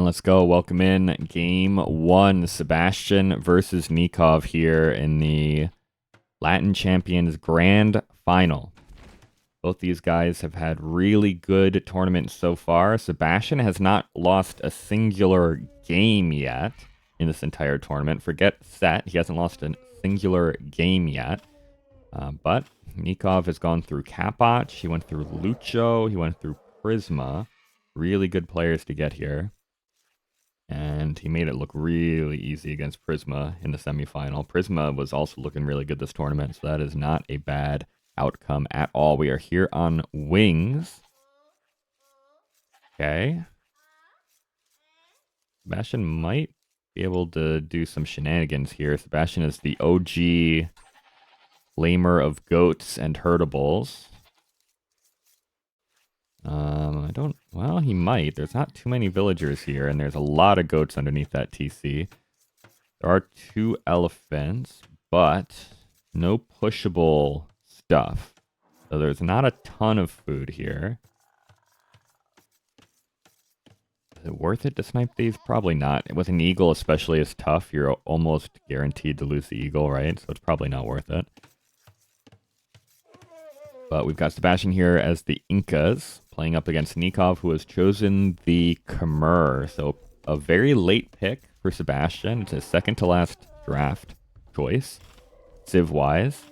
And let's go. Welcome in game one. Sebastian versus Nicov here in the Latin Champions Grand Final. Both these guys have had really good tournaments so far. Sebastian has not lost a singular game yet in this entire tournament. Forget set. He hasn't lost a singular game yet. But Nicov has gone through Kapach. He went through Lucho. He went through Prisma. Really good players to get here. And he made it look really easy against Prisma in the semifinal. Prisma was also looking really good this tournament, so that is not a bad outcome at all. We are here on Wings. Okay. Sebastian might be able to do some shenanigans here. Sebastian is the OG lamer of goats and herdables. Well, he might. There's not too many villagers here, and there's a lot of goats underneath that TC. There are 2 elephants, but no pushable stuff. So there's not a ton of food here. Is it worth it to snipe these? Probably not. With an eagle especially is tough. You're almost guaranteed to lose the eagle, right? So it's probably not worth it. But we've got Sebastian here as the Incas, playing up against Nicov, who has chosen the Khmer. So a very late pick for Sebastian. It's his second to last draft choice, Civ-wise.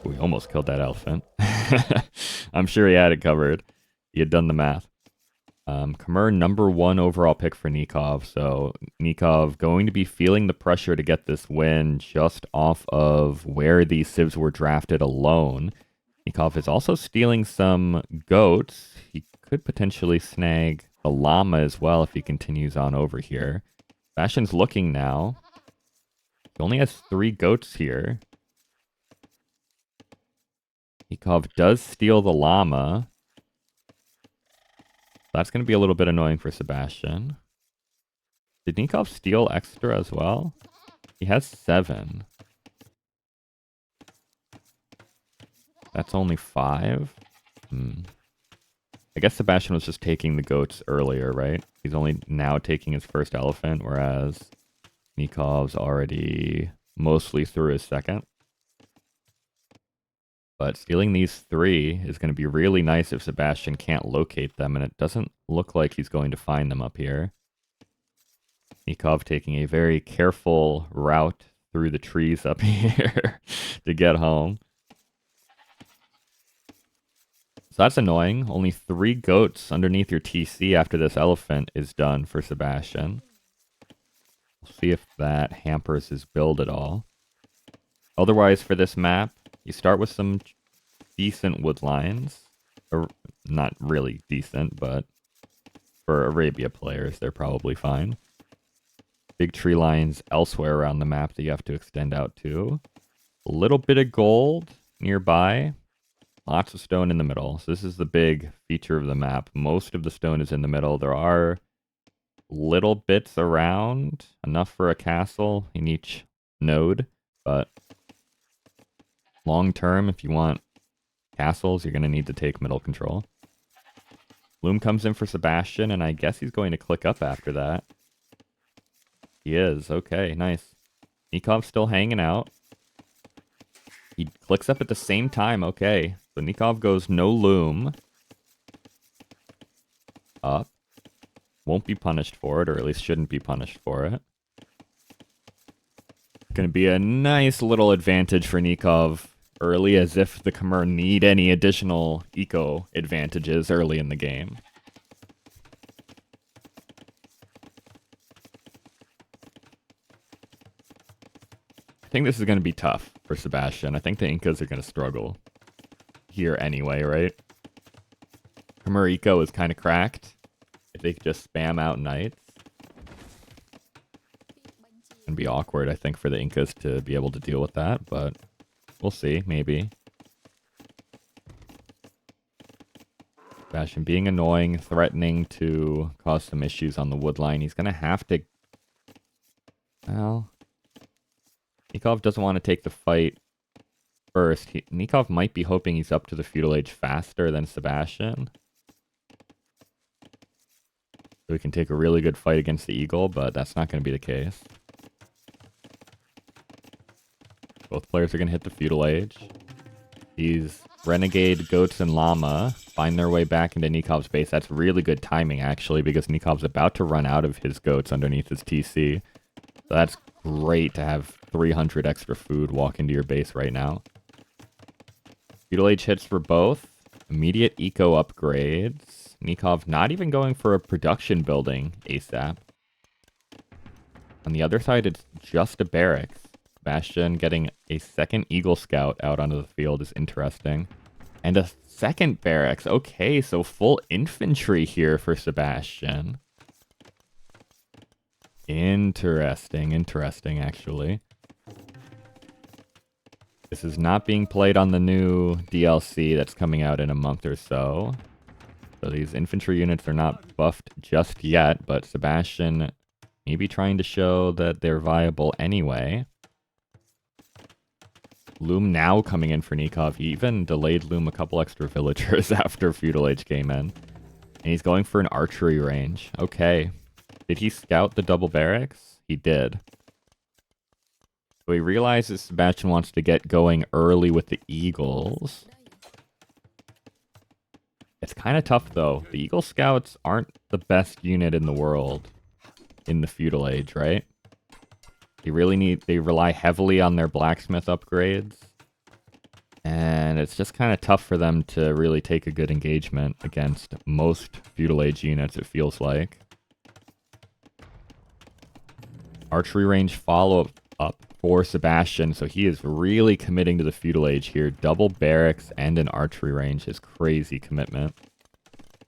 We almost killed that elephant. I'm sure he had it covered. He had done the math. Khmer, number 1 overall pick for Nicov. So Nicov going to be feeling the pressure to get this win just off of where these Civs were drafted alone. Nicov is also stealing some goats. He could potentially snag a llama as well if he continues on over here. Sebastian's looking now. He only has 3 goats here. Nicov does steal the llama. That's going to be a little bit annoying for Sebastian. Did Nicov steal extra as well? He has 7. That's only 5? I guess Sebastian was just taking the goats earlier, right? He's only now taking his first elephant, whereas Nikov's already mostly through his second. But stealing these 3 is going to be really nice if Sebastian can't locate them, and it doesn't look like he's going to find them up here. Nicov taking a very careful route through the trees up here to get home. So that's annoying. Only 3 goats underneath your TC after this elephant is done for Sebastian. We'll see if that hampers his build at all. Otherwise, for this map, you start with some decent wood lines. Or not really decent, but for Arabia players, they're probably fine. Big tree lines elsewhere around the map that you have to extend out to. A little bit of gold nearby. Lots of stone in the middle. So this is the big feature of the map. Most of the stone is in the middle. There are little bits around, enough for a castle in each node, but long term, if you want castles, you're going to need to take middle control. Loom comes in for Sebastian, and I guess he's going to click up after that. He is. Okay, nice. Nikov's still hanging out. He clicks up at the same time. Okay. So Nicov goes no loom. Up. Won't be punished for it, or at least shouldn't be punished for it. Going to be a nice little advantage for Nicov early, as if the Khmer need any additional eco advantages early in the game. I think this is going to be tough for Sebastian. I think the Incas are going to struggle here anyway, right? Khmer eco is kind of cracked. If they could just spam out knights. It's going to be awkward, I think, for the Incas to be able to deal with that, but we'll see, maybe. Sebastian being annoying, threatening to cause some issues on the wood line. He's going to have to... Well... Nicov doesn't want to take the fight first. Nicov might be hoping he's up to the feudal age faster than Sebastian. So we can take a really good fight against the eagle, but that's not going to be the case. Both players are going to hit the feudal age. These renegade goats and llama find their way back into Nikov's base. That's really good timing, actually, because Nikov's about to run out of his goats underneath his TC. So that's great to have 300 extra food walk into your base right now. Feudal age hits for both. Immediate eco upgrades. Nicov not even going for a production building ASAP. On the other side, it's just a barracks. Sebastian getting a second Eagle Scout out onto the field is interesting. And a second barracks. Okay, so full infantry here for Sebastian. Interesting, actually. This is not being played on the new DLC that's coming out in a month or so. So these infantry units are not buffed just yet, but Sebastian maybe trying to show that they're viable anyway. Loom now coming in for Nicov. He even delayed Loom a couple extra villagers after Feudal Age came in. And he's going for an archery range. Okay. Did he scout the double barracks? He did. So he realizes Sebastian wants to get going early with the Eagles. It's kind of tough, though. The Eagle Scouts aren't the best unit in the world in the Feudal Age, right? They rely heavily on their blacksmith upgrades. And it's just kind of tough for them to really take a good engagement against most Feudal Age units, it feels like. Archery range follow-up for Sebastian, so he is really committing to the Feudal Age here. Double barracks and an archery range is crazy commitment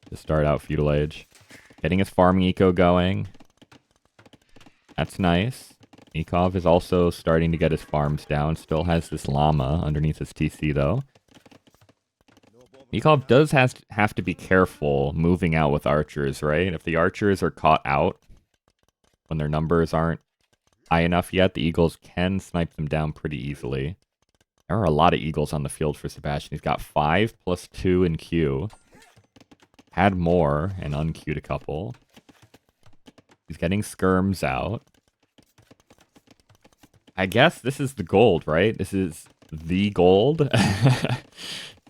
to start out Feudal Age. Getting his farming eco going. That's nice. Nicov is also starting to get his farms down. Still has this llama underneath his TC, though. Nicov does have to be careful moving out with archers, right? If the archers are caught out when their numbers aren't high enough yet, the eagles can snipe them down pretty easily. There are a lot of eagles on the field for Sebastian. He's got 5 plus 2 in queue. Had more and unqueued a couple. He's getting skirms out. I guess this is the gold, right? This is the gold.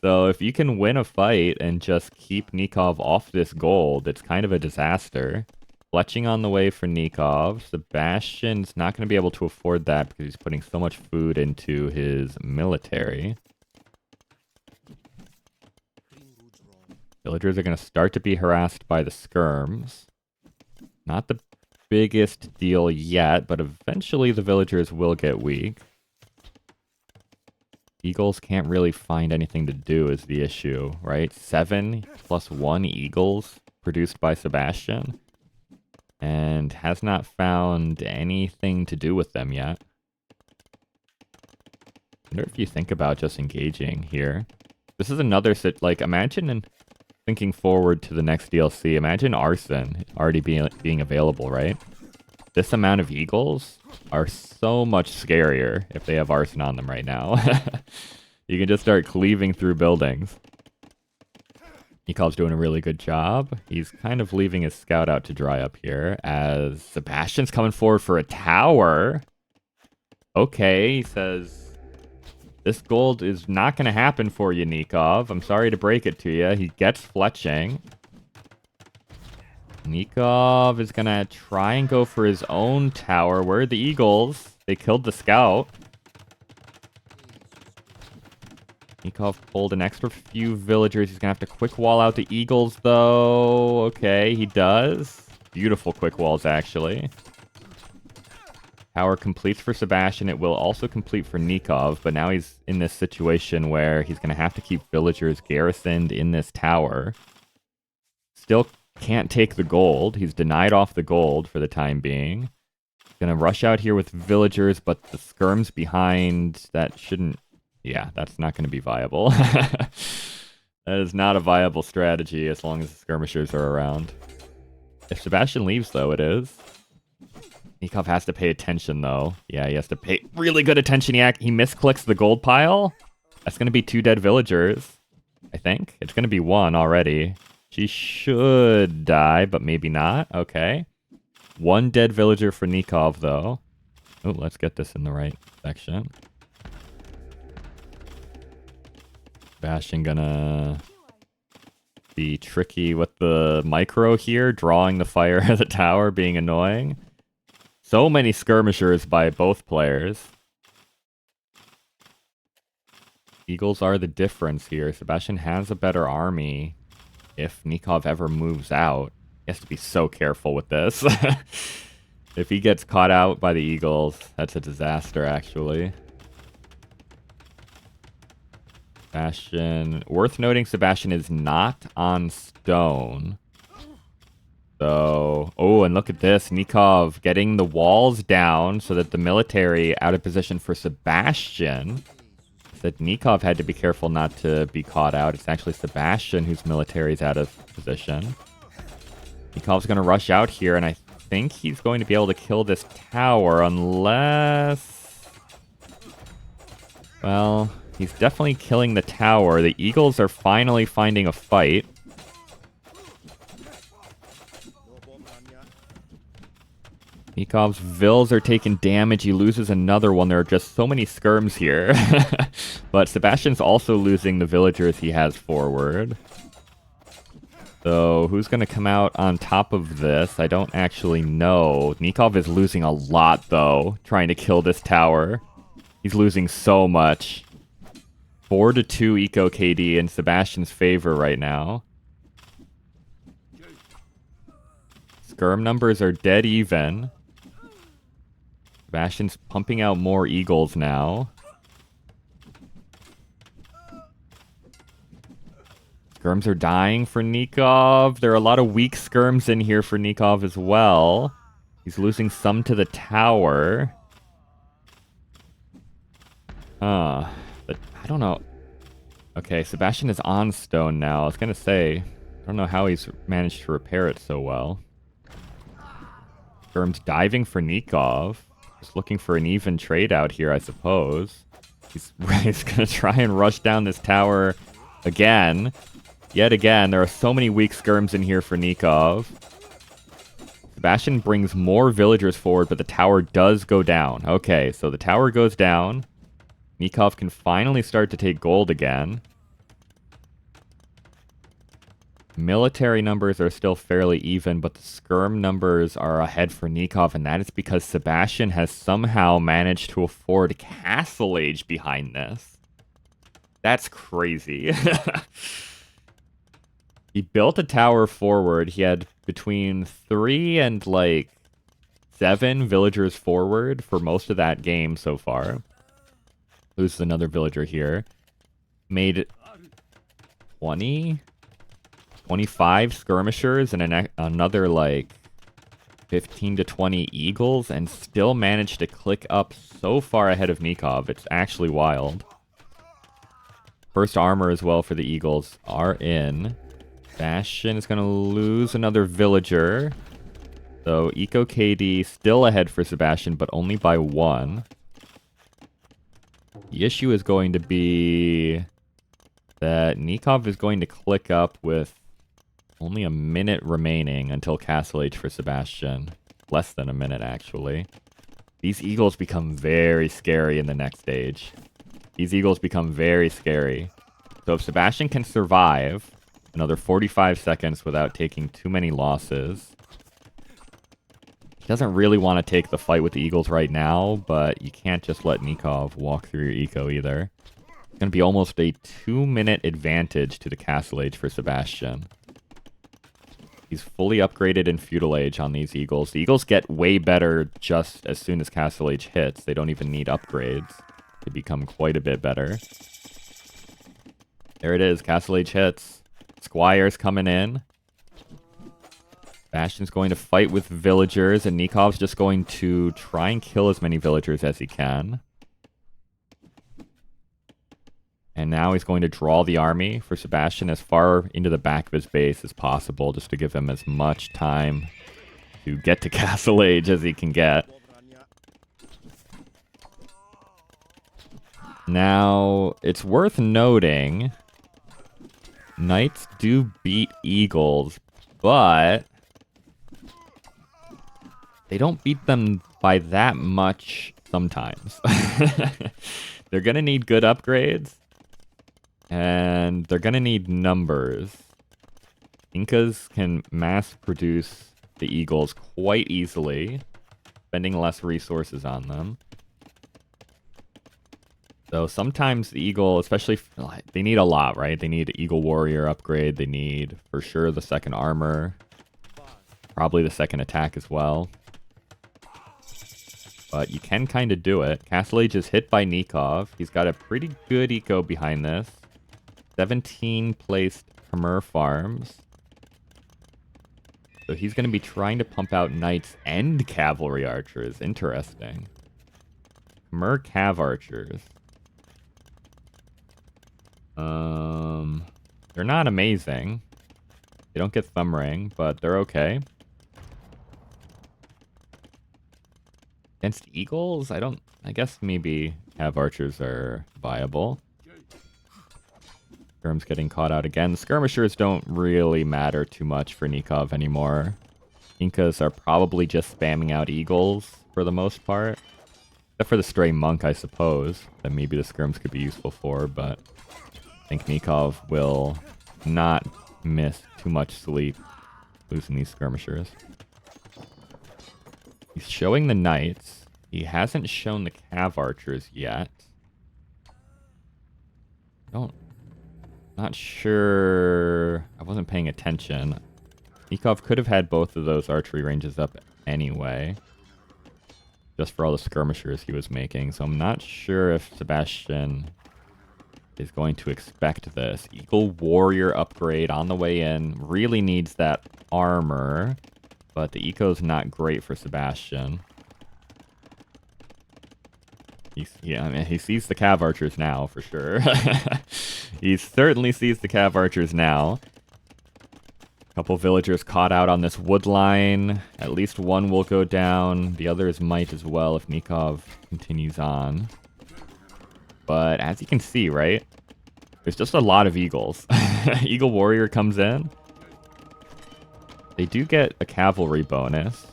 So if you can win a fight and just keep Nicov off this gold, it's kind of a disaster. Fletching on the way for Nicov. Sebastian's not going to be able to afford that because he's putting so much food into his military. Villagers are going to start to be harassed by the skirms. Not the biggest deal yet, but eventually the villagers will get weak. Eagles can't really find anything to do is the issue, right? 7 plus 1 eagles produced by Sebastian, and has not found anything to do with them yet. I wonder if you think about just engaging here. This is another like imagine thinking forward to the next DLC, imagine Arson already being available, right? This amount of eagles are so much scarier if they have Arson on them right now. You can just start cleaving through buildings. Nikov's doing a really good job. He's kind of leaving his scout out to dry up here as Sebastian's coming forward for a tower. Okay, he says, this gold is not going to happen for you, Nicov. I'm sorry to break it to you. He gets fletching. Nicov is going to try and go for his own tower. Where are the eagles? They killed the scout. Nicov pulled an extra few villagers. He's going to have to quick wall out the eagles, though. Okay, he does. Beautiful quick walls, actually. Tower completes for Sebastian. It will also complete for Nicov, but now he's in this situation where he's going to have to keep villagers garrisoned in this tower. Still can't take the gold. He's denied off the gold for the time being. Going to rush out here with villagers, but the skirms behind, that shouldn't... Yeah, that's not going to be viable. That is not a viable strategy as long as the skirmishers are around. If Sebastian leaves, though, it is. Nicov has to pay attention, though. Yeah, he has to pay really good attention. He misclicks the gold pile. That's going to be 2 dead villagers, I think. It's going to be 1 already. She should die, but maybe not. Okay. One dead villager for Nicov, though. Oh, let's get this in the right section. Sebastian gonna be tricky with the micro here, drawing the fire at the tower, being annoying. So many skirmishers by both players. Eagles are the difference here. Sebastian has a better army. If Nicov ever moves out, he has to be so careful with this. If he gets caught out by the Eagles, that's a disaster, actually. Sebastian... Worth noting, Sebastian is not on stone. So... Oh, and look at this. Nicov getting the walls down so that the military out of position for Sebastian. That Nicov had to be careful not to be caught out. It's actually Sebastian whose military is out of position. Nikov's going to rush out here, and I think he's going to be able to kill this tower unless... Well, he's definitely killing the tower. The Eagles are finally finding a fight. Nikov's vills are taking damage. He loses another one. There are just so many skirms here. But Sebastian's also losing the villagers he has forward. So who's going to come out on top of this? I don't actually know. Nicov is losing a lot, though, trying to kill this tower. He's losing so much. 4-2 Eco KD in Sebastian's favor right now. Skirm numbers are dead even. Sebastian's pumping out more eagles now. Skirms are dying for Nicov. There are a lot of weak skirms in here for Nicov as well. He's losing some to the tower. But I don't know. Okay, Sebastian is on stone now. I was gonna say, I don't know how he's managed to repair it so well. Skirm's diving for Nicov. Just looking for an even trade out here, I suppose. He's going to try and rush down this tower again. Yet again, there are so many weak skirms in here for Nicov. Sebastian brings more villagers forward, but the tower does go down. Okay, so the tower goes down. Nicov can finally start to take gold again. Military numbers are still fairly even, but the skirm numbers are ahead for Nicov, and that is because Sebastian has somehow managed to afford Castle Age behind this. That's crazy. He built a tower forward. He had between 3 and, 7 villagers forward for most of that game so far. Loses another villager here. Made 20... 25 skirmishers and another 15 to 20 eagles, and still managed to click up so far ahead of Nicov. It's actually wild. First armor as well for the eagles are in. Sebastian is going to lose another villager. So Eco KD still ahead for Sebastian, but only by 1. The issue is going to be that Nicov is going to click up with only a minute remaining until Castle Age for Sebastian. Less than a minute, actually. These eagles become very scary in the next stage. These eagles become very scary. So if Sebastian can survive another 45 seconds without taking too many losses... He doesn't really want to take the fight with the eagles right now, but you can't just let Nicov walk through your eco either. It's going to be almost a 2-minute advantage to the Castle Age for Sebastian. He's fully upgraded in Feudal Age on these Eagles. The Eagles get way better just as soon as Castle Age hits. They don't even need upgrades. They become quite a bit better. There it is. Castle Age hits. Squire's coming in. Bastion's going to fight with villagers, and Nikov's just going to try and kill as many villagers as he can. And now he's going to draw the army for Sebastian as far into the back of his base as possible, just to give him as much time to get to Castle Age as he can get. Now, it's worth noting, Knights do beat eagles, but they don't beat them by that much sometimes. They're going to need good upgrades, and they're going to need numbers. Incas can mass produce the eagles quite easily, spending less resources on them. So sometimes the eagle, especially, they need a lot, right? They need eagle warrior upgrade. They need, for sure, the second armor. Probably the second attack as well. But you can kind of do it. Castle Age is hit by Nicov. He's got a pretty good eco behind this. 17 placed Khmer farms. So he's going to be trying to pump out knights and cavalry archers. Interesting. Khmer cav archers. They're not amazing. They don't get thumb ring, but they're okay. Against eagles, I guess maybe cav archers are viable. Skirm's getting caught out again. The skirmishers don't really matter too much for Nicov anymore. Incas are probably just spamming out eagles for the most part. Except for the stray monk, I suppose, that maybe the skirms could be useful for, but I think Nicov will not miss too much sleep losing these skirmishers. He's showing the knights. He hasn't shown the cav archers yet. Not sure. I wasn't paying attention. Nicov could have had both of those archery ranges up anyway. Just for all the skirmishers he was making. So I'm not sure if Sebastian is going to expect this. Eagle warrior upgrade on the way in. Really needs that armor. But the eco's not great for Sebastian. I mean, he sees the cav archers now, for sure. He certainly sees the cav archers now. A couple villagers caught out on this wood line. At least one will go down. The others might as well if Nicov continues on. But as you can see, right? There's just a lot of eagles. Eagle warrior comes in. They do get a cavalry bonus.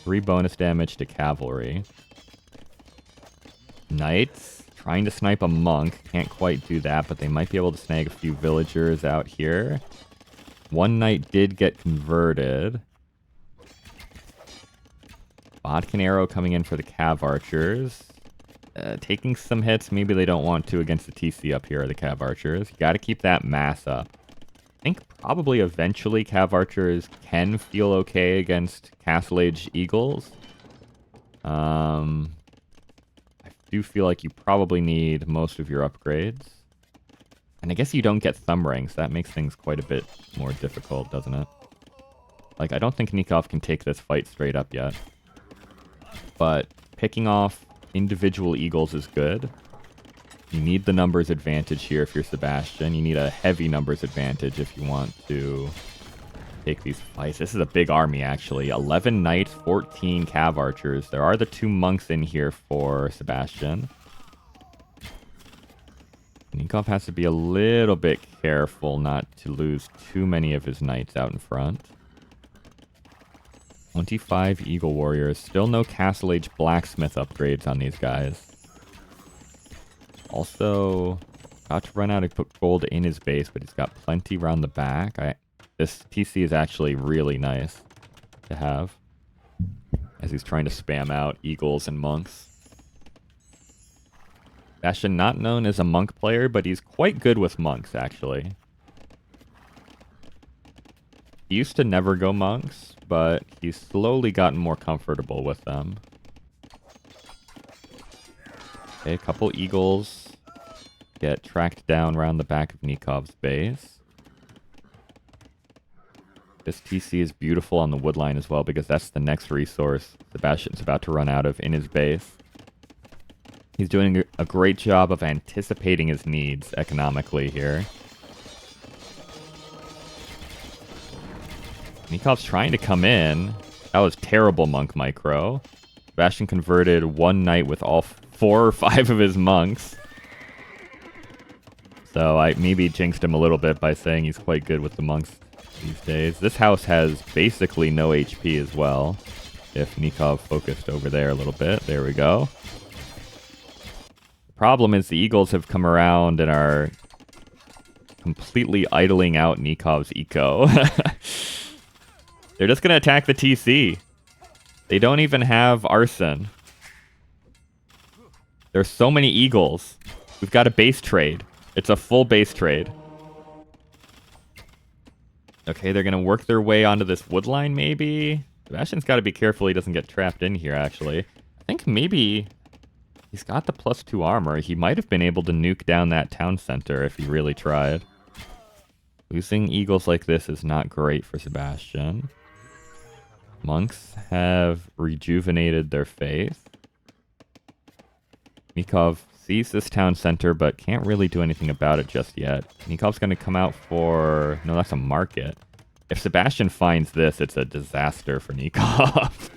3 bonus damage to cavalry. Knights trying to snipe a monk. Can't quite do that, but they might be able to snag a few villagers out here. One knight did get converted. Bodkin arrow coming in for the cav archers. Taking some hits. Maybe they don't want to against the TC up here, the cav archers. You got to keep that mass up. I think probably eventually cav archers can feel okay against Castle Age eagles. I do feel like you probably need most of your upgrades. And I guess you don't get thumb rings. That makes things quite a bit more difficult, doesn't it? Like, I don't think Nicov can take this fight straight up yet. But picking off individual eagles is good. You need the numbers advantage here if you're Sebastian. You need a heavy numbers advantage if you want to take these fights. This is a big army, actually. 11 knights, 14 cav archers. There are the 2 monks in here for Sebastian. Nicov has to be a little bit careful not to lose too many of his knights out in front. 25 eagle warriors. Still no Castle Age blacksmith upgrades on these guys. Also, about to run out of gold in his base, but he's got plenty around the back. This TC is actually really nice to have, as he's trying to spam out eagles and monks. Sebastian, not known as a monk player, but he's quite good with monks, actually. He used to never go monks, but he's slowly gotten more comfortable with them. Okay, a couple eagles get tracked down around the back of Nikov's base. This TC is beautiful on the wood line as well, because that's the next resource Sebastian's about to run out of in his base. He's doing a great job of anticipating his needs economically here. Nikov's trying to come in. That was terrible monk micro. Sebastian converted one knight with all 4 or 5 of his monks. So I maybe jinxed him a little bit by saying he's quite good with the monks these days. This house has basically no HP as well. If Nicov focused over there a little bit. There we go. The problem is the Eagles have come around and are completely idling out Nikov's eco. They're just going to attack the TC. They don't even have arson. There's so many Eagles. We've got a base trade. It's a full base trade. Okay, they're going to work their way onto this wood line, maybe. Sebastian's got to be careful he doesn't get trapped in here, actually. I think maybe he's got the +2 armor. He might have been able to nuke down that town center if he really tried. Losing Eagles like this is not great for Sebastian. Monks have rejuvenated their faith. Nicov sees this town center, but can't really do anything about it just yet. Nikov's going to come out for... No, that's a market. If Sebastian finds this, it's a disaster for Nicov.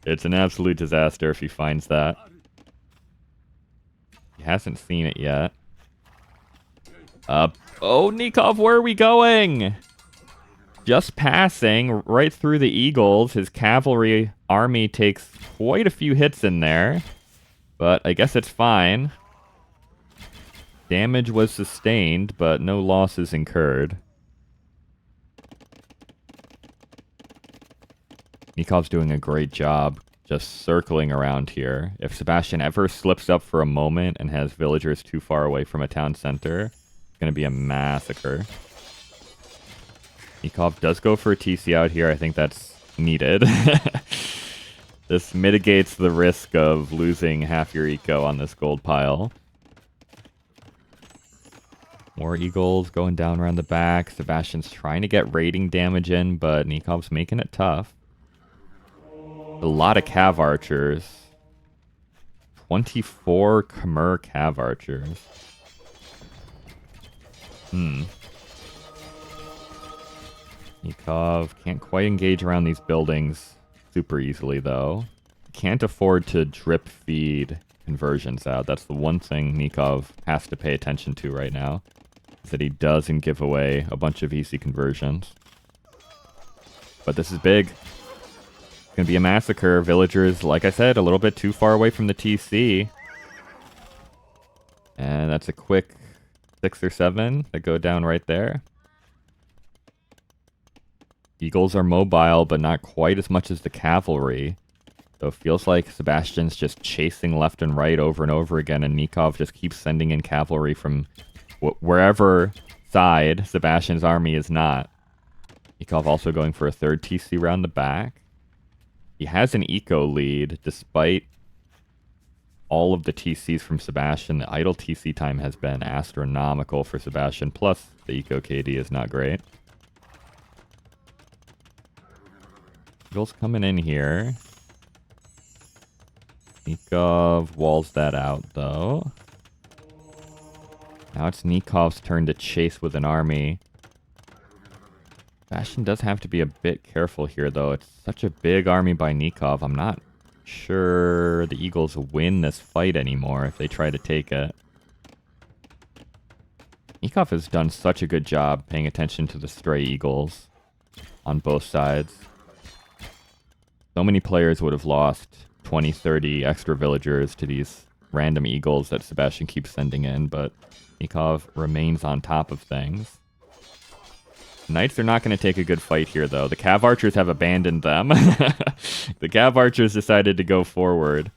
It's an absolute disaster if he finds that. He hasn't seen it yet. Oh, Nicov, where are we going? Just passing right through the Eagles. His cavalry army takes quite a few hits in there. But I guess it's fine. Damage was sustained, but no losses incurred. Nikov's doing a great job just circling around here. If Sebastian ever slips up for a moment and has villagers too far away from a town center, it's going to be a massacre. Nicov does go for a TC out here. I think that's needed. This mitigates the risk of losing half your eco on this gold pile. More Eagles going down around the back. Sebastian's trying to get raiding damage in, but Nikov's making it tough. A lot of Cav Archers. 24 Khmer Cav Archers. Nicov can't quite engage around these buildings super easily, though. Can't afford to drip feed conversions out. That's the one thing Nicov has to pay attention to right now, is that he doesn't give away a bunch of easy conversions. But this is big. It's going to be a massacre. Villagers, like I said, a little bit too far away from the TC. And that's a quick 6 or 7 that go down right there. Eagles are mobile, but not quite as much as the cavalry. So it feels like Sebastian's just chasing left and right over and over again, and Nicov just keeps sending in cavalry from wherever side Sebastian's army is not. Nicov also going for a 3rd TC round the back. He has an eco lead, despite all of the TCs from Sebastian. The idle TC time has been astronomical for Sebastian, plus the eco KD is not great. Eagles coming in here. Nicov walls that out, though. Now it's Nikov's turn to chase with an army. Sebastian does have to be a bit careful here, though. It's such a big army by Nicov. I'm not sure the Eagles win this fight anymore if they try to take it. Nicov has done such a good job paying attention to the stray Eagles on both sides. So many players would have lost 20, 30 extra villagers to these random Eagles that Sebastian keeps sending in, but Nicov remains on top of things. Knights are not going to take a good fight here, though. The Cav Archers have abandoned them. The Cav Archers decided to go forward.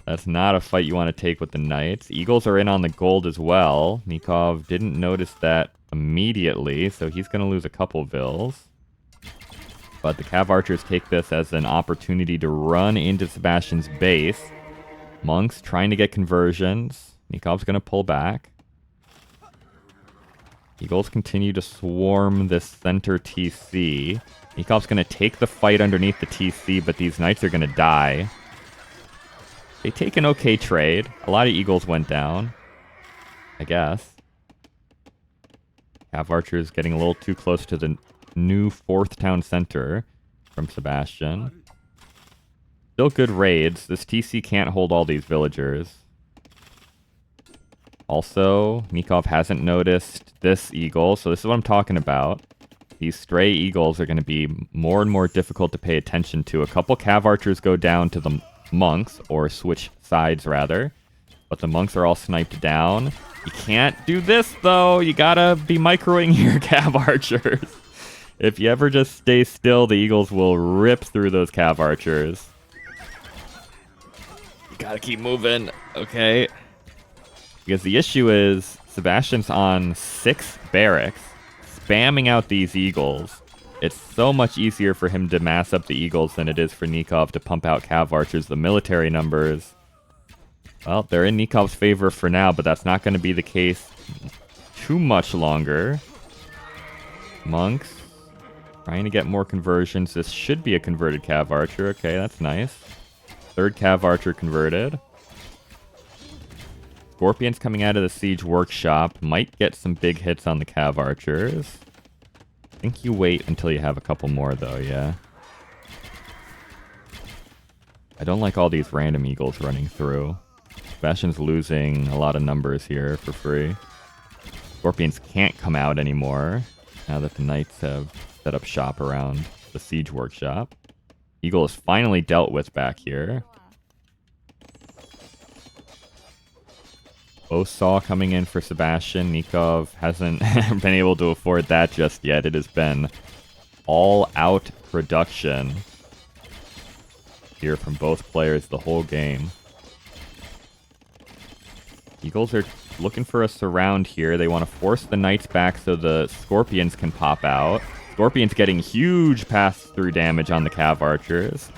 That's not a fight you want to take with the Knights. Eagles are in on the gold as well. Nicov didn't notice that immediately, so he's going to lose a couple vills. But the Cav Archers take this as an opportunity to run into Sebastian's base. Monks trying to get conversions. Nikov's going to pull back. Eagles continue to swarm this center TC. Nikov's going to take the fight underneath the TC, but these Knights are going to die. They take an okay trade. A lot of Eagles went down, I guess. Cav Archers getting a little too close to the new 4th town center from Sebastian. Still good raids. This TC can't hold all these villagers. Also, Nicov hasn't noticed this eagle, so this is what I'm talking about. These stray eagles are going to be more and more difficult to pay attention to. A couple cav archers go down to the monks, or switch sides rather, but the monks are all sniped down. You can't do this though. You gotta be microing your cav archers. If you ever just stay still, the eagles will rip through those cav archers. You gotta keep moving, okay? Because the issue is Sebastian's on 6 barracks, spamming out these eagles. It's so much easier for him to mass up the eagles than it is for Nicov to pump out cav archers. The military numbers, well, they're in Nikov's favor for now, but that's not going to be the case too much longer. Monks trying to get more conversions. This should be a converted cav archer. Okay, that's nice. 3rd cav archer converted. Scorpions coming out of the siege workshop might get some big hits on the cav archers. I think you wait until you have a couple more though, yeah. I don't like all these random eagles running through. Sebastian's losing a lot of numbers here for free. Scorpions can't come out anymore now that the knights have set up shop around the siege workshop. Eagle is finally dealt with back here. Bowsaw coming in for Sebastian. Nicov hasn't been able to afford that just yet. It has been all-out production here from both players the whole game. Eagles are looking for a surround here. They want to force the knights back so the scorpions can pop out. Scorpions getting huge pass-through damage on the cav archers.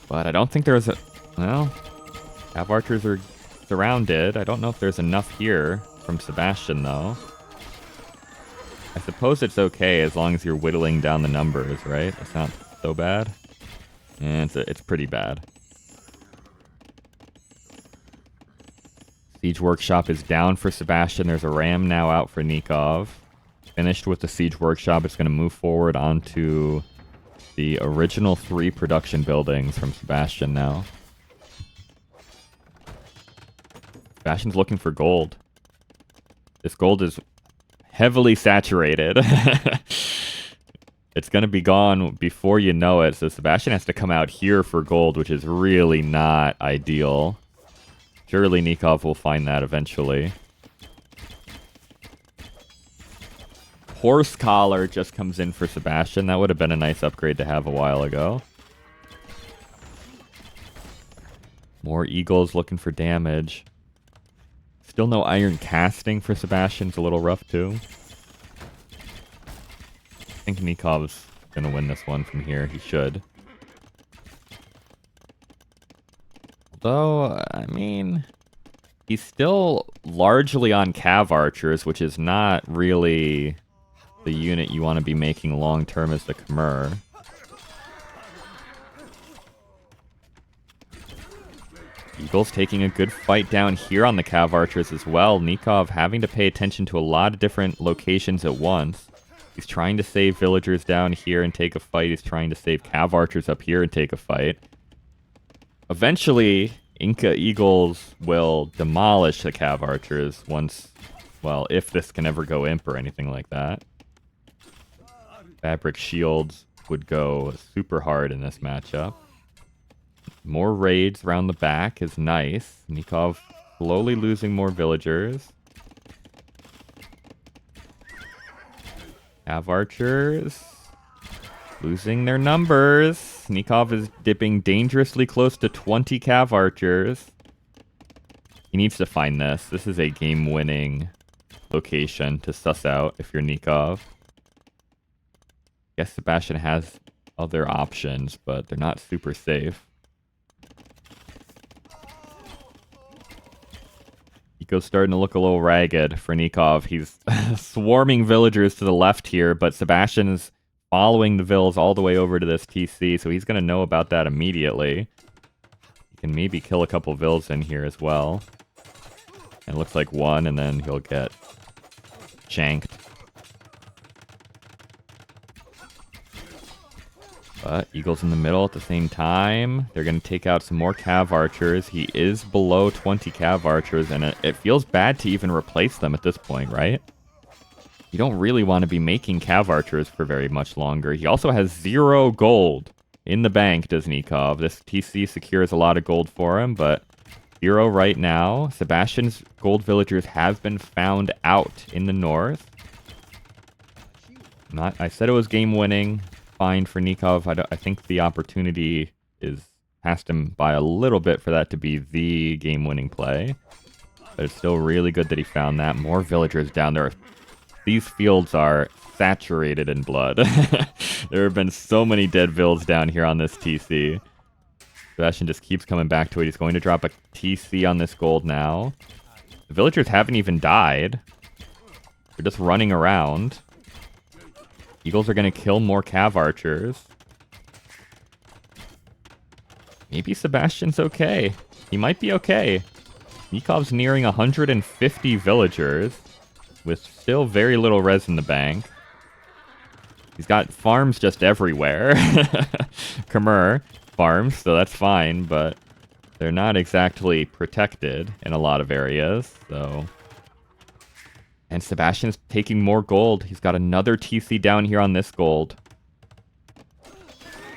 But I don't think there's a... Well, cav archers are surrounded. I don't know if there's enough here from Sebastian, though. I suppose it's okay as long as you're whittling down the numbers, right? That's not so bad. And it's pretty bad. Siege Workshop is down for Sebastian. There's a ram now out for Nicov. Finished with the Siege Workshop. It's going to move forward onto the original 3 production buildings from Sebastian now. Sebastian's looking for gold. This gold is heavily saturated. It's going to be gone before you know it, so Sebastian has to come out here for gold, which is really not ideal. Surely Nicov will find that eventually. Horse Collar just comes in for Sebastian. That would have been a nice upgrade to have a while ago. More eagles looking for damage. Still no iron casting for Sebastian. It's a little rough too. I think Nikov's going to win this one from here. He should. Although, I mean, he's still largely on cav archers, which is not really the unit you want to be making long term as the Khmer. Eagles taking a good fight down here on the cav archers as well. Nicov having to pay attention to a lot of different locations at once. He's trying to save villagers down here and take a fight. He's trying to save cav archers up here and take a fight. Eventually, Inca Eagles will demolish the cav archers once, well, if this can ever go imp or anything like that. Fabric shields would go super hard in this matchup. More raids around the back is nice. Nicov slowly losing more villagers. Cav archers losing their numbers. Nicov is dipping dangerously close to 20 cav archers. He needs to find this. This is a game-winning location to suss out if you're Nicov. Guess Sebastian has other options, but they're not super safe. Eco's starting to look a little ragged for Nicov. He's swarming villagers to the left here, but Sebastian's following the vills all the way over to this TC, so he's going to know about that immediately. He can maybe kill a couple vills in here as well. And it looks like one, and then he'll get shanked. But Eagles in the middle at the same time. They're going to take out some more Cav Archers. He is below 20 Cav Archers, and it feels bad to even replace them at this point, right? You don't really want to be making Cav Archers for very much longer. He also has 0 gold in the bank, does Nicov. This TC secures a lot of gold for him, but 0 right now. Sebastian's gold villagers have been found out in the north. I said it was game winning. Fine for Nicov. I think the opportunity is passed him by a little bit for that to be the game winning play. But it's still really good that he found that. More villagers down there. These fields are saturated in blood. There have been so many dead vills down here on this TC. Sebastian just keeps coming back to it. He's going to drop a TC on this gold now. The villagers haven't even died. They're just running around. Eagles are going to kill more Cav Archers. Maybe Sebastian's okay. He might be okay. Nikov's nearing 150 villagers with still very little res in the bank. He's got farms just everywhere. Khmer farms, so that's fine, but they're not exactly protected in a lot of areas, so... And Sebastian's taking more gold. He's got another TC down here on this gold.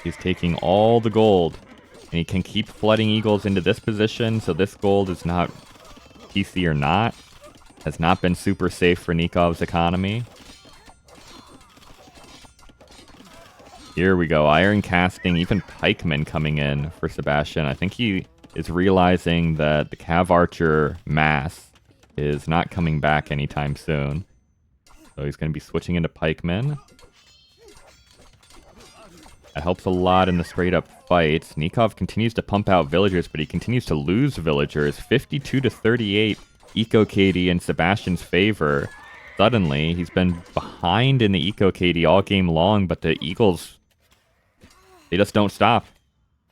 He's taking all the gold. And he can keep flooding Eagles into this position, so this gold is not TC or not. Has not been super safe for Nikov's economy. Here we go. Iron casting, even pikemen coming in for Sebastian. I think he is realizing that the Cav Archer mass is not coming back anytime soon. So he's going to be switching into pikemen. That helps a lot in the straight-up fights. Nicov continues to pump out villagers, but he continues to lose villagers. 52 to 38 Eco KD in Sebastian's favor. Suddenly, he's been behind in the Eco KD all game long, but the Eagles, they just don't stop.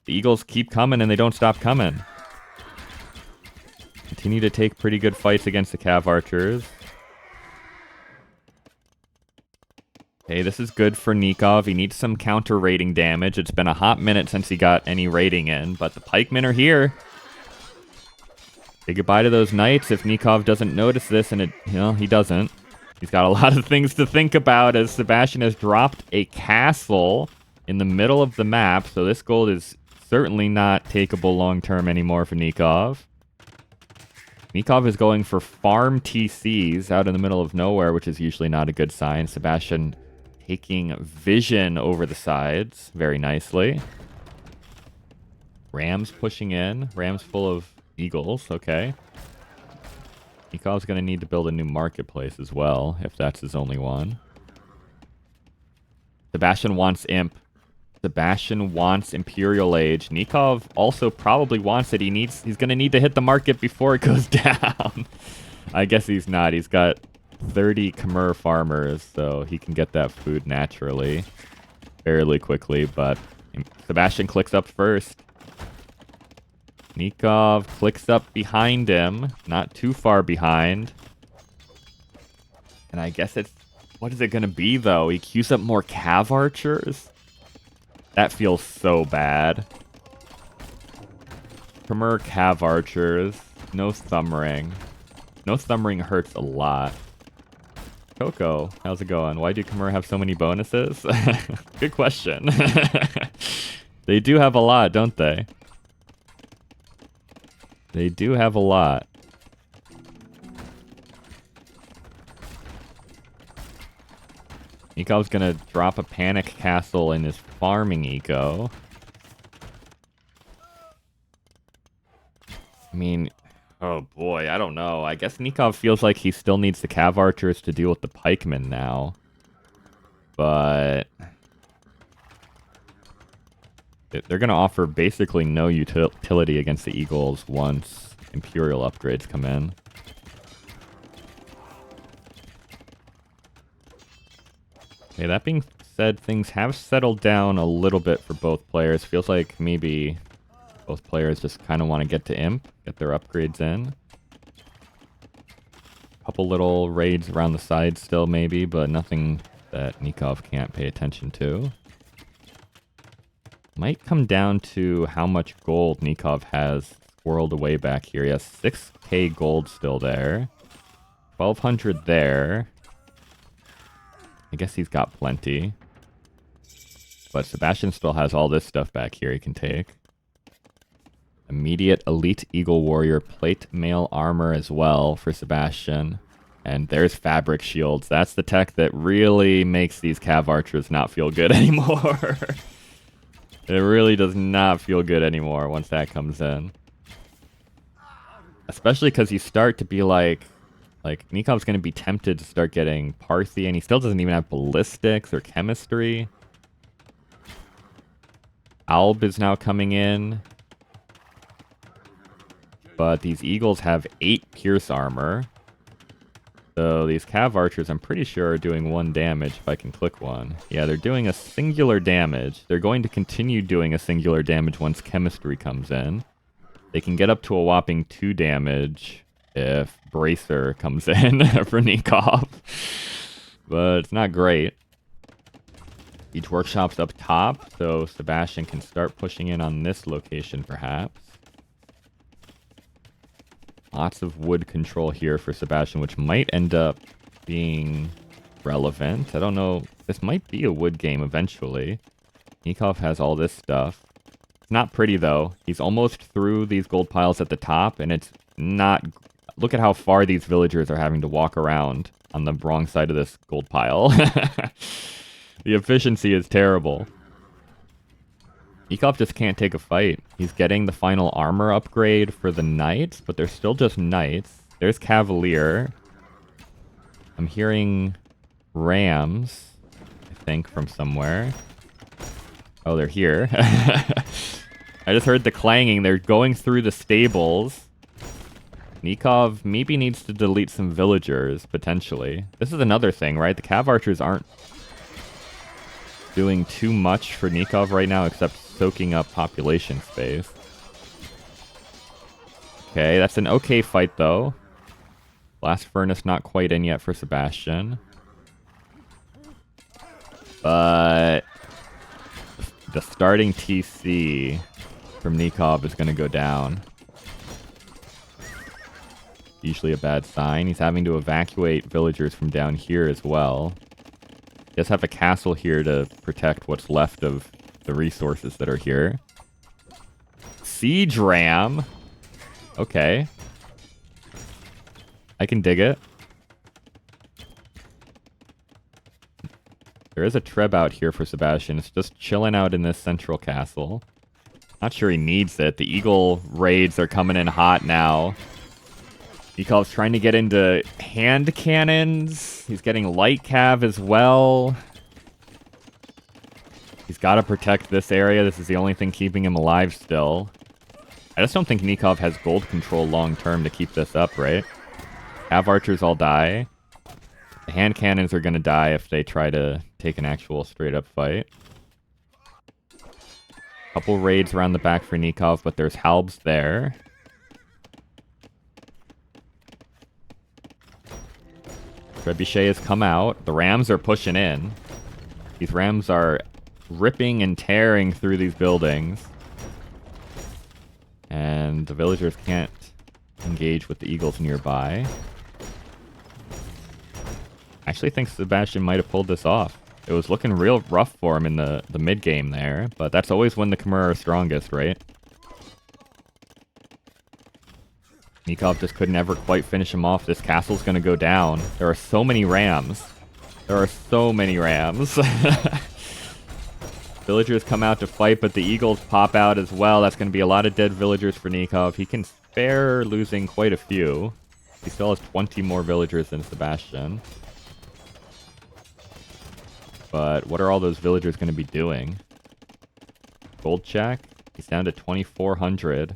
The Eagles keep coming and they don't stop coming. Continue to take pretty good fights against the Cav Archers. Okay, this is good for Nicov. He needs some counter raiding damage. It's been a hot minute since he got any raiding in, but the pikemen are here. Say goodbye to those knights if Nicov doesn't notice this, and he doesn't. He's got a lot of things to think about as Sebastian has dropped a castle in the middle of the map, so this gold is certainly not takeable long-term anymore for Nicov. Nicov is going for farm TCs out in the middle of nowhere, which is usually not a good sign. Sebastian taking vision over the sides very nicely. Rams pushing in. Rams full of Eagles. Okay. Nikov's going to need to build a new marketplace as well, if that's his only one. Sebastian wants Imp. Sebastian wants Imperial Age. Nicov also probably wants it. He's going to need to hit the market before it goes down. I guess he's not. He's got 30 Khmer farmers, so he can get that food naturally, fairly quickly, but Sebastian clicks up first. Nicov clicks up behind him, not too far behind. And I guess what is it going to be, though? He queues up more Cav Archers? That feels so bad. Khmer Cav Archers. No Thumb Ring. No Thumb Ring hurts a lot. Coco, how's it going? Why do Khmer have so many bonuses? Good question. They do have a lot, don't they? They do have a lot. Nikov's gonna drop a panic castle in his farming eco. I mean, oh boy, I don't know. I guess Nicov feels like he still needs the Cav Archers to deal with the pikemen now. But they're gonna offer basically no utility against the Eagles once Imperial upgrades come in. Okay, that being said, things have settled down a little bit for both players. Feels like maybe both players just kind of want to get to Imp, get their upgrades in. Couple little raids around the side still maybe, but nothing that Nicov can't pay attention to. Might come down to how much gold Nicov has squirreled away back here. He has 6k gold still there. 1200 there. I guess he's got plenty. But Sebastian still has all this stuff back here he can take. Immediate Elite Eagle Warrior plate mail armor as well for Sebastian. And there's fabric shields. That's the tech that really makes these Cav archers not feel good anymore. It really does not feel good anymore once that comes in. Especially because you start to be like Nikov's going to be tempted to start getting Parthian. He still doesn't even have ballistics or chemistry. Alb is now coming in. But these eagles have 8 pierce armor. So these Cav archers, I'm pretty sure, are doing 1 damage if I can click one. Yeah, they're doing a singular damage. They're going to continue doing a singular damage once chemistry comes in. They can get up to a whopping 2 damage if Bracer comes in for Nicov. But it's not great. Each workshop's up top, so Sebastian can start pushing in on this location perhaps. Lots of wood control here for Sebastian, which might end up being relevant. I don't know. This might be a wood game eventually. Nicov has all this stuff. It's not pretty, though. He's almost through these gold piles at the top, and it's not... Look at how far these villagers are having to walk around on the wrong side of this gold pile. The efficiency is terrible. Nicov just can't take a fight. He's getting the final armor upgrade for the knights, but they're still just knights. There's Cavalier. I'm hearing rams, I think, from somewhere. Oh, they're here. I just heard the clanging. They're going through the stables. Nicov maybe needs to delete some villagers, potentially. This is another thing, right? The Cav archers aren't doing too much for Nicov right now, except soaking up population space. Okay, that's an okay fight, though. Blast Furnace not quite in yet for Sebastian. But the starting TC from Nicov is going to go down. Usually a bad sign. He's having to evacuate villagers from down here as well. He does have a castle here to protect what's left of the resources that are here. Siege ram. Okay. I can dig it. There is a Treb out here for Sebastian. It's just chilling out in this central castle. Not sure he needs it. The eagle raids are coming in hot now. Nikov's trying to get into hand cannons. He's getting light cav as well. He's got to protect this area. This is the only thing keeping him alive still. I just don't think Nicov has gold control long term to keep this up, right? Cav archers all die. The hand cannons are going to die if they try to take an actual straight up fight. Couple raids around the back for Nicov, but there's halbs there. Trebuchet has come out. The rams are pushing in. These rams are ripping and tearing through these buildings. And the villagers can't engage with the eagles nearby. I actually think Sebastian might have pulled this off. It was looking real rough for him in the mid-game there, but that's always when the Khmer are strongest, right? Nicov just could never quite finish him off. This castle's going to go down. There are so many rams. There are so many rams. Villagers come out to fight, but the eagles pop out as well. That's going to be a lot of dead villagers for Nicov. He can spare losing quite a few. He still has 20 more villagers than Sebastian. But what are all those villagers going to be doing? Gold check. He's down to 2,400.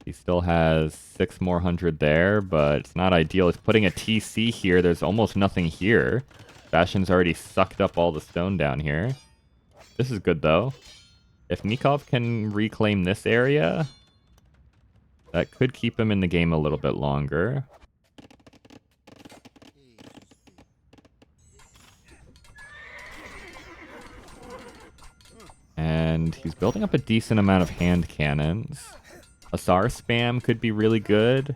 He still has 6 more hundred there, but it's not ideal. It's putting a TC here. There's almost nothing here. Sebastian's already sucked up all the stone down here. This is good, though. If Nicov can reclaim this area, that could keep him in the game a little bit longer. And And he's building up a decent amount of hand cannons. Hussar spam could be really good,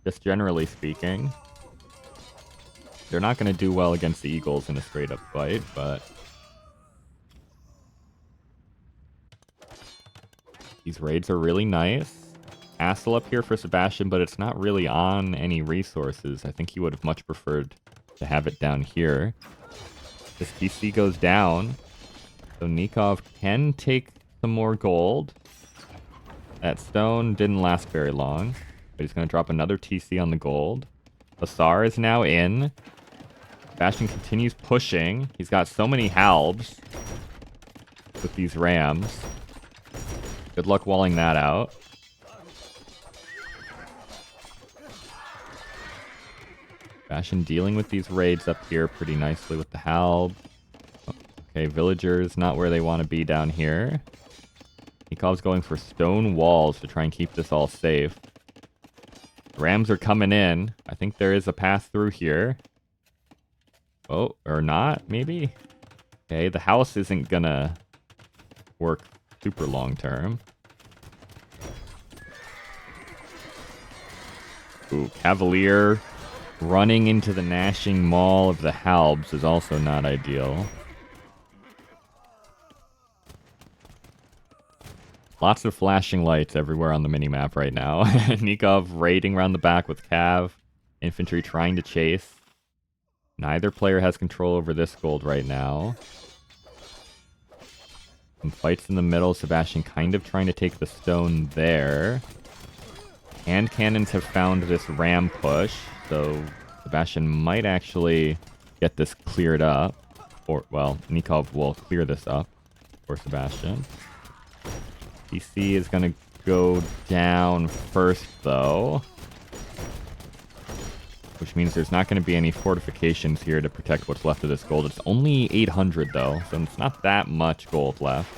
just generally speaking. They're not going to do well against the Eagles in a straight-up fight, but... these raids are really nice. Castle up here for Sebastian, but it's not really on any resources. I think he would have much preferred to have it down here. This PC goes down, so Nicov can take some more gold. That stone didn't last very long, but he's going to drop another TC on the gold. Hussar is now in. Sebastian continues pushing. He's got so many halbs with these rams. Good luck walling that out. Sebastian dealing with these raids up here pretty nicely with the halb. Okay, villagers not where they want to be down here. Nikov's going for stone walls to try and keep this all safe. Rams are coming in. I think there is a path through here. Oh, or not, maybe? Okay, the house isn't gonna work super long term. Ooh, Cavalier running into the gnashing maw of the halbs is also not ideal. Lots of flashing lights everywhere on the minimap right now. Nicov raiding around the back with Cav. Infantry trying to chase. Neither player has control over this gold right now. Some fights in the middle. Sebastian kind of trying to take the stone there. Hand cannons have found this ram push, so Sebastian might actually get this cleared up. Or, well, Nicov will clear this up for Sebastian. PC is going to go down first, though. Which means there's not going to be any fortifications here to protect what's left of this gold. It's only 800, though, so it's not that much gold left.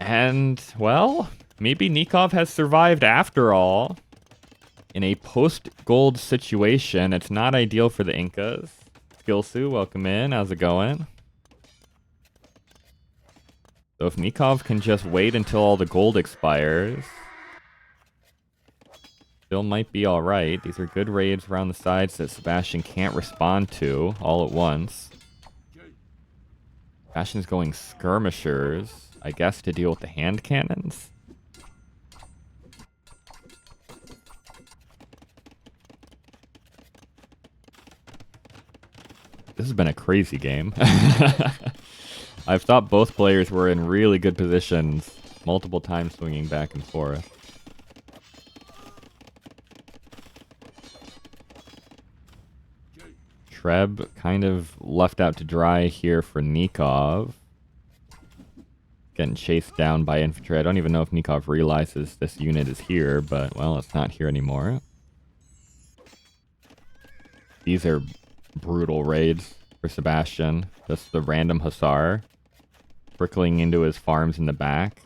And, well, maybe Nicov has survived after all. In a post-gold situation, it's not ideal for the Incas. Skillsu, welcome in. How's it going? So if Nicov can just wait until all the gold expires, still might be alright. These are good raids around the sides that Sebastian can't respond to all at once. Sebastian's going skirmishers, I guess, to deal with the hand cannons. This has been a crazy game. I've thought both players were in really good positions, multiple times swinging back and forth. Treb kind of left out to dry here for Nicov. Getting chased down by infantry. I don't even know if Nicov realizes this unit is here, but, well, it's not here anymore. These are brutal raids for Sebastian. Just the random Hussar trickling into his farms in the back.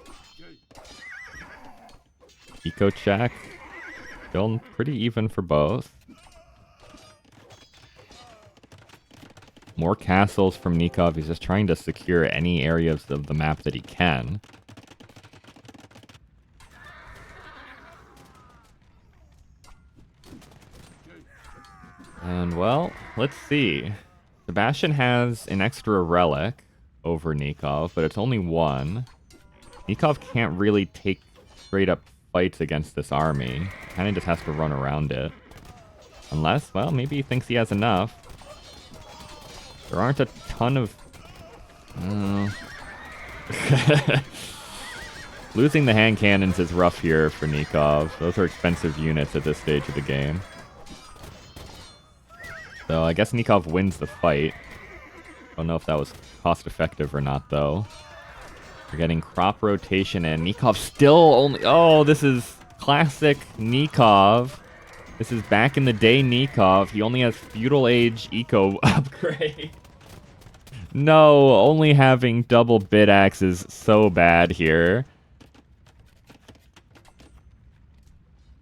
Eco check. Still pretty even for both. More castles from Nicov. He's just trying to secure any areas of the map that he can. And, well, let's see. Sebastian has an extra relic over Nicov, but it's only one. Nicov can't really take straight-up fights against this army. Kind of just has to run around it. Unless, well, maybe he thinks he has enough. There aren't a ton of... Losing the hand cannons is rough here for Nicov. Those are expensive units at this stage of the game. So I guess Nicov wins the fight. Don't know if that was cost effective or not, though. We're getting crop rotation, and Nicov still only... Oh, this is classic Nicov. This is back in the day Nicov. He only has feudal age eco upgrade. No, only having double bit axe is so bad here.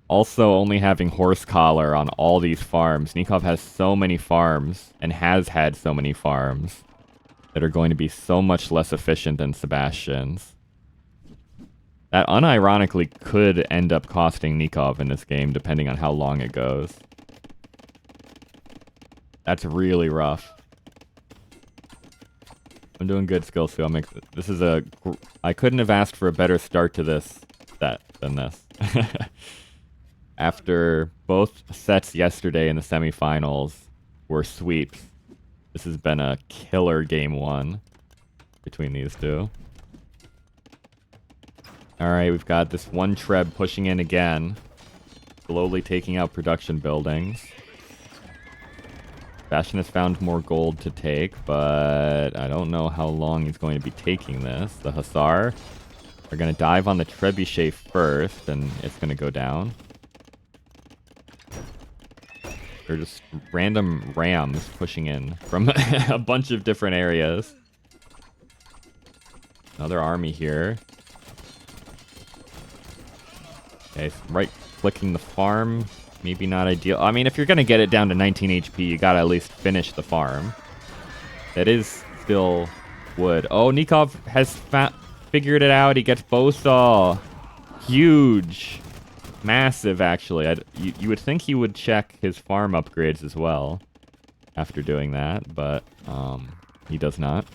Also, only having horse collar on all these farms. Nicov has so many farms, and has had so many farms, that are going to be so much less efficient than Sebastian's. That unironically could end up costing Nicov in this game, depending on how long it goes. That's really rough. I'm doing good, Skill Skill. This is a... I couldn't have asked for a better start to this set than this. After both sets yesterday in the semifinals were sweeps, this has been a killer game one between these two. Alright, we've got this one Treb pushing in again, slowly taking out production buildings. Sebastian has found more gold to take, but I don't know how long he's going to be taking this. The Hussar are going to dive on the Trebuchet first, and it's going to go down. They're just random rams pushing in from a bunch of different areas. Another army here. Okay, right-clicking the farm. Maybe not ideal. I mean, if you're going to get it down to 19 HP, you got to at least finish the farm. That is still wood. Oh, Nicov has figured it out. He gets Bowsaw. Huge. Massive, actually. You would think he would check his farm upgrades as well after doing that, but he does not.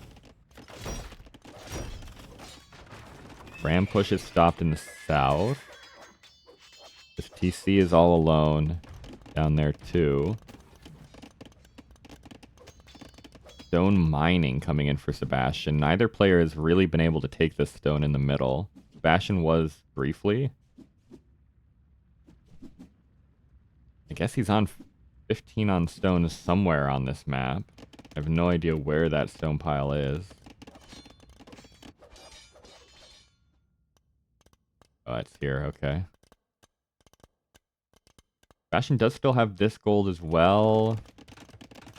Ram push is stopped in the south. This TC is all alone down there too. Stone mining coming in for Sebastian. Neither player has really been able to take this stone in the middle. Sebastian was briefly. I guess he's on 15 on stone somewhere on this map. I have no idea where that stone pile is. Oh, it's here. Okay. Sebastian does still have this gold as well.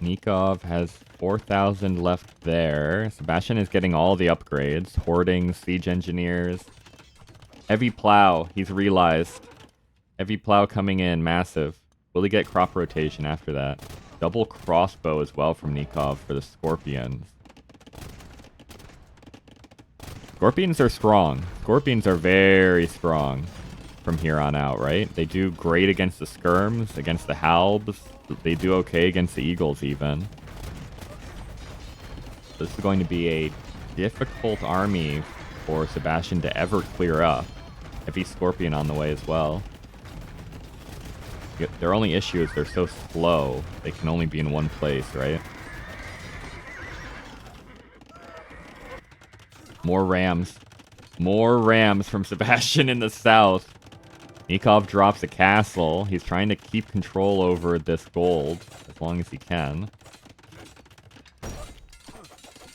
Nicov has 4,000 left there. Sebastian is getting all the upgrades. Hoarding, siege engineers. Heavy plow, he's realized. Heavy plow coming in, massive. Will he get crop rotation after that? Double crossbow as well from Nicov for the Scorpions. Scorpions are strong. Scorpions are very strong from here on out, right? They do great against the skirms, against the halbs. They do okay against the eagles even. This is going to be a difficult army for Sebastian to ever clear up. Heavy Scorpion on the way as well. Their only issue is they're so slow. They can only be in one place, right? More rams. More rams from Sebastian in the south. Nicov drops a castle. He's trying to keep control over this gold as long as he can.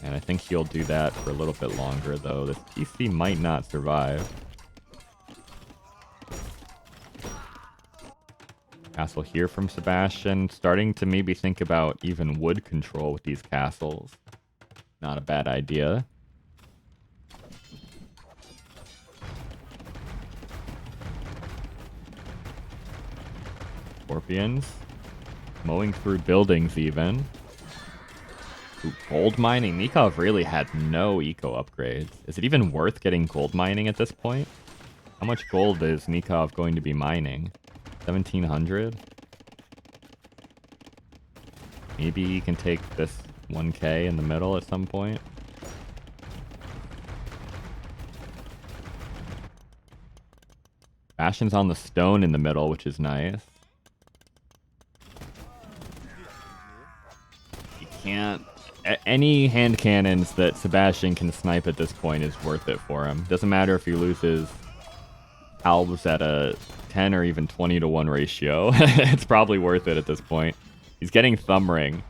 And I think he'll do that for a little bit longer, though. This PC might not survive. Castle here from Sebastian. Starting to maybe think about even wood control with these castles. Not a bad idea. Scorpions. Mowing through buildings even. Ooh, gold mining. Nicov really had no eco upgrades. Is it even worth getting gold mining at this point? How much gold is Nicov going to be mining? 1,700? Maybe he can take this 1k in the middle at some point. Bastion's on the stone in the middle, which is nice. Can't. Any hand cannons that Sebastian can snipe at this point is worth it for him. Doesn't matter if he loses halbs at a 10 or even 20 to 1 ratio. It's probably worth it at this point. He's getting thumb ring.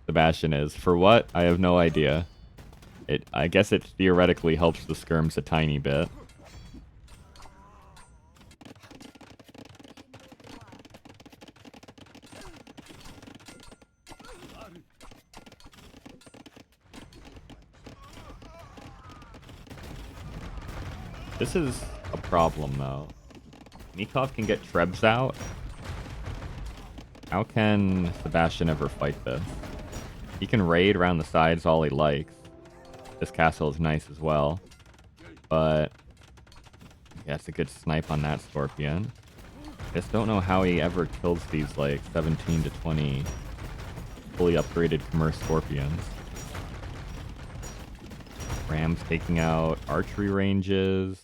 Sebastian is. For what? I have no idea. I guess it theoretically helps the skirms a tiny bit. This is a problem, though. Nicov can get Trebs out. How can Sebastian ever fight this? He can raid around the sides all he likes. This castle is nice as well. But yeah, it's a good snipe on that Scorpion. Just don't know how he ever kills these like 17 to 20 fully upgraded Commerce Scorpions. Rams taking out archery ranges.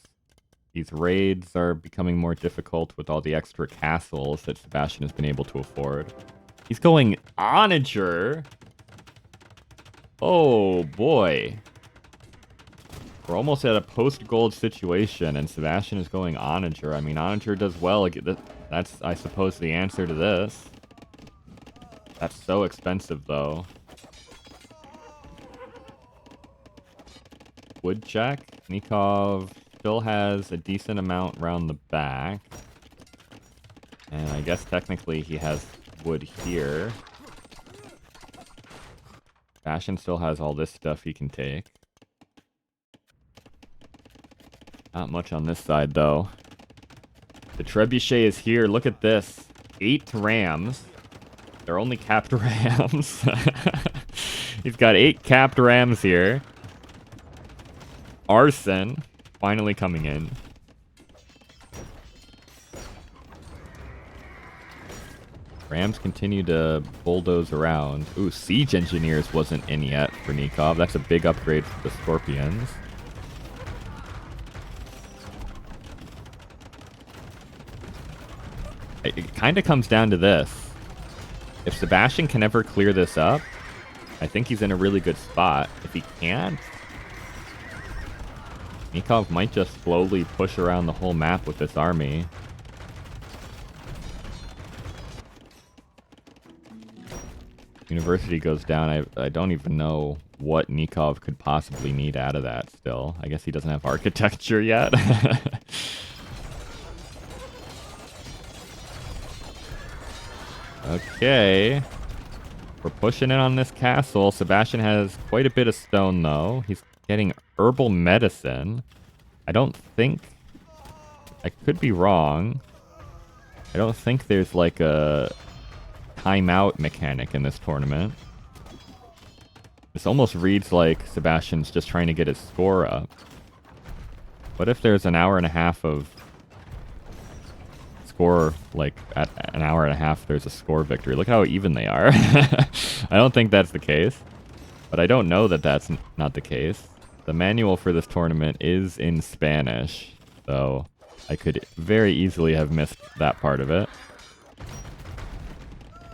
These raids are becoming more difficult with all the extra castles that Sebastian has been able to afford. He's going Onager. Oh boy. We're almost at a post-gold situation, and Sebastian is going Onager. I mean, Onager does well. That's, I suppose, the answer to this. That's so expensive, though. Wood check. Nicov still has a decent amount around the back. And I guess technically he has wood here. Sebastian still has all this stuff he can take. Not much on this side, though. The trebuchet is here. Look at this. 8 rams. They're only capped rams. He's got 8 capped rams here. Arson finally coming in. Rams continue to bulldoze around. Ooh, Siege Engineers wasn't in yet for Nicov. That's a big upgrade for the Scorpions. It kind of comes down to this. If Sebastian can ever clear this up, I think he's in a really good spot. If he can't, Nicov might just slowly push around the whole map with this army. University goes down. I don't even know what Nicov could possibly need out of that still. I guess he doesn't have architecture yet. Okay. We're pushing in on this castle. Sebastian has quite a bit of stone, though. He's getting herbal medicine. I don't think... I could be wrong. I don't think there's like a timeout mechanic in this tournament. This almost reads like Sebastian's just trying to get his score up. What if there's an hour and a half of score, like at an hour and a half there's a score victory? Look how even they are. I don't think that's the case, but I don't know that that's not the case. The manual for this tournament is in Spanish, so I could very easily have missed that part of it.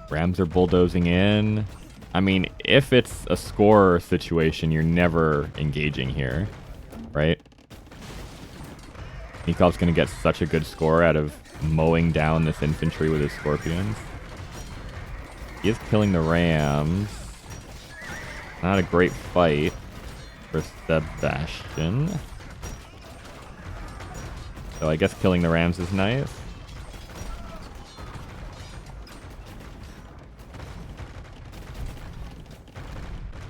Rams are bulldozing in. I mean, if it's a score situation, you're never engaging here, right? Nikov's going to get such a good score out of mowing down this infantry with his Scorpions. He is killing the Rams. Not a great fight for Sebastian. So I guess killing the Rams is nice.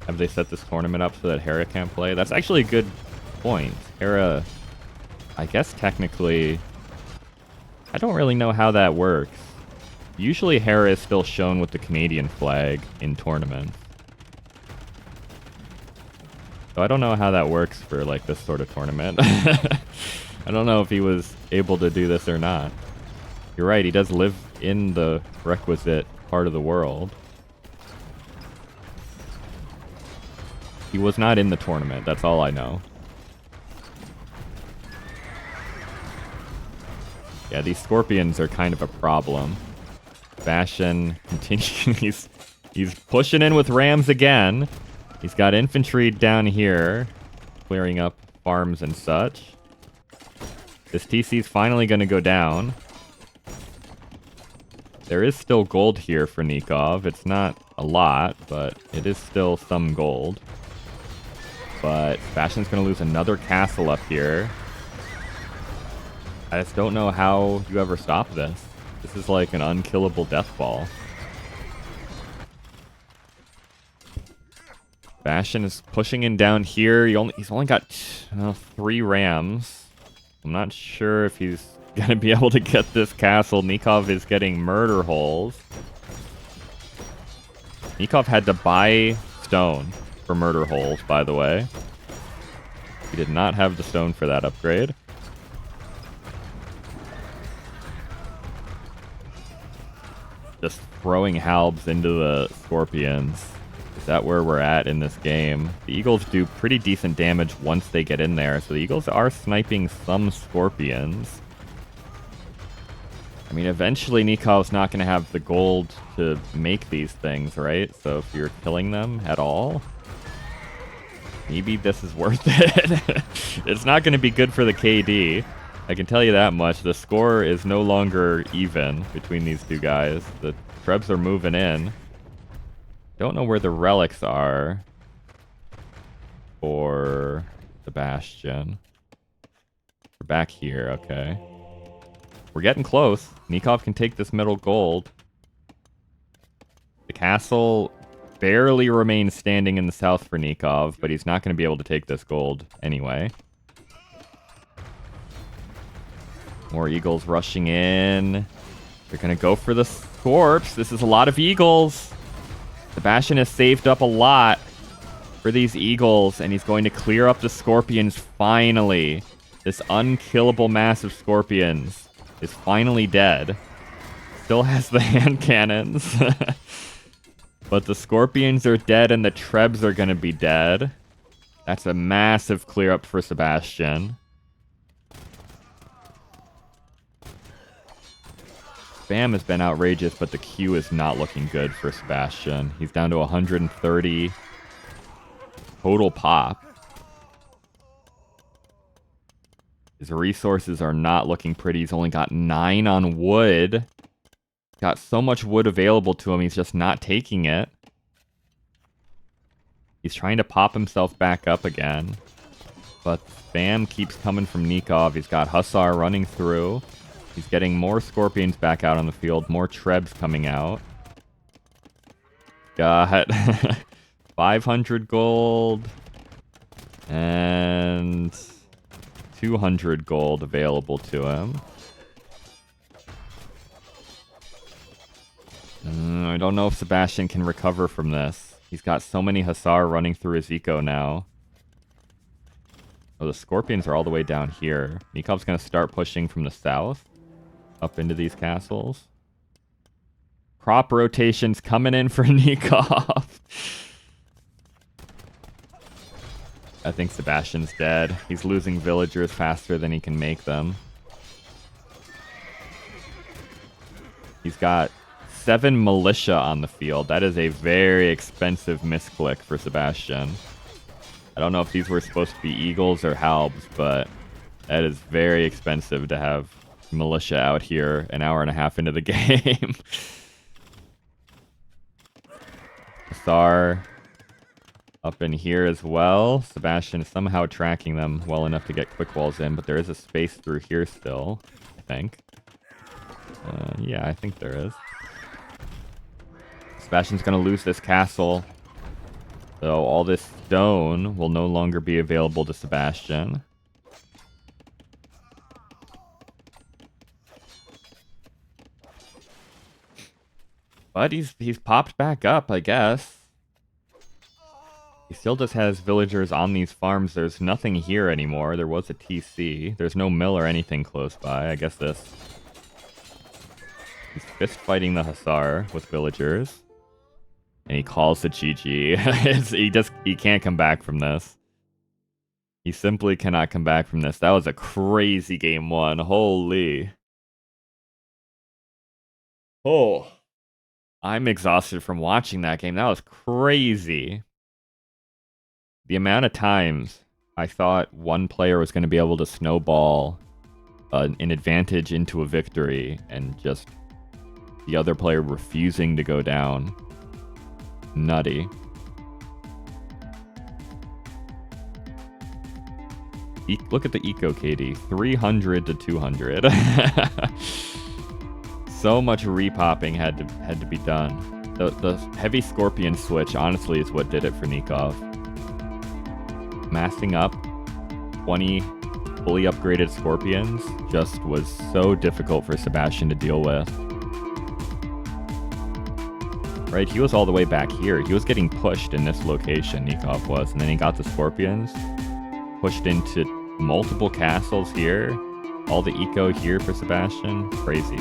Have they set this tournament up so that Hera can't play? That's actually a good point. Hera, I guess technically... I don't really know how that works. Usually Hera is still shown with the Canadian flag in tournaments. So I don't know how that works for like this sort of tournament. I don't know if he was able to do this or not. You're right, he does live in the requisite part of the world. He was not in the tournament, that's all I know. Yeah, these Scorpions are kind of a problem. Sebastian continues. He's pushing in with Rams again. He's got infantry down here, clearing up farms and such. This TC's finally going to go down. There is still gold here for Nicov. It's not a lot, but it is still some gold. But Sebastian's going to lose another castle up here. I just don't know how you ever stop this. This is like an unkillable death ball. Sebastian is pushing in down here. He's only got 3 Rams. I'm not sure if he's going to be able to get this castle. Nicov is getting murder holes. Nicov had to buy stone for murder holes, by the way. He did not have the stone for that upgrade. Just throwing halbs into the scorpions. Is that where we're at in this game? The eagles do pretty decent damage once they get in there, so the eagles are sniping some scorpions. I mean, eventually Nikov's not going to have the gold to make these things, right? So if you're killing them at all, maybe this is worth it. It's not going to be good for the KD. I can tell you that much. The score is no longer even between these two guys. The Trebs are moving in. Don't know where the relics are for Sebastian. We're back here, okay. We're getting close. Nicov can take this middle gold. The castle barely remains standing in the south for Nicov, but he's not going to be able to take this gold anyway. More eagles rushing in. They're going to go for the Scorps. This is a lot of eagles. Sebastian has saved up a lot for these eagles, and he's going to clear up the scorpions finally. This unkillable mass of scorpions is finally dead. Still has the hand cannons. But the scorpions are dead and the Trebs are going to be dead. That's a massive clear up for Sebastian. Spam has been outrageous, but the Q is not looking good for Sebastian. He's down to 130 total pop. His resources are not looking pretty. He's only got 9 on wood. Got so much wood available to him, he's just not taking it. He's trying to pop himself back up again. But spam keeps coming from Nicov. He's got Hussar running through. He's getting more Scorpions back out on the field. More Trebs coming out. Got 500 gold. And 200 gold available to him. I don't know if Sebastian can recover from this. He's got so many Hussar running through his eco now. Oh, the Scorpions are all the way down here. Nikov's going to start pushing from the south up into these castles. Crop rotations coming in for Nicov. I think Sebastian's dead. He's losing villagers faster than he can make them. He's got 7 militia on the field. That is a very expensive misclick for Sebastian. I don't know if these were supposed to be eagles or halbs, but that is very expensive to have militia out here an hour and a half into the game. Hussar up in here as well. Sebastian is somehow tracking them well enough to get quick walls in, but there is a space through here still, I think. Yeah, I think there is. Sebastian's going to lose this castle. So all this stone will no longer be available to Sebastian. But he's popped back up, I guess. He still just has villagers on these farms. There's nothing here anymore. There was a TC. There's no mill or anything close by. I guess this... He's fist fighting the Hussar with villagers. And he calls the GG. He can't come back from this. He simply cannot come back from this. That was a crazy game one. Holy. Oh. I'm exhausted from watching that game. That was crazy. The amount of times I thought one player was going to be able to snowball an advantage into a victory and just the other player refusing to go down. Nutty. Look at the eco KD. 300 to 200. So much repopping had to be done. The heavy scorpion switch honestly is what did it for Nicov. Massing up 20 fully upgraded scorpions just was so difficult for Sebastian to deal with. Right, he was all the way back here. He was getting pushed in this location, Nicov was, and then he got the scorpions. pushed into multiple castles here. All the eco here for Sebastian. Crazy.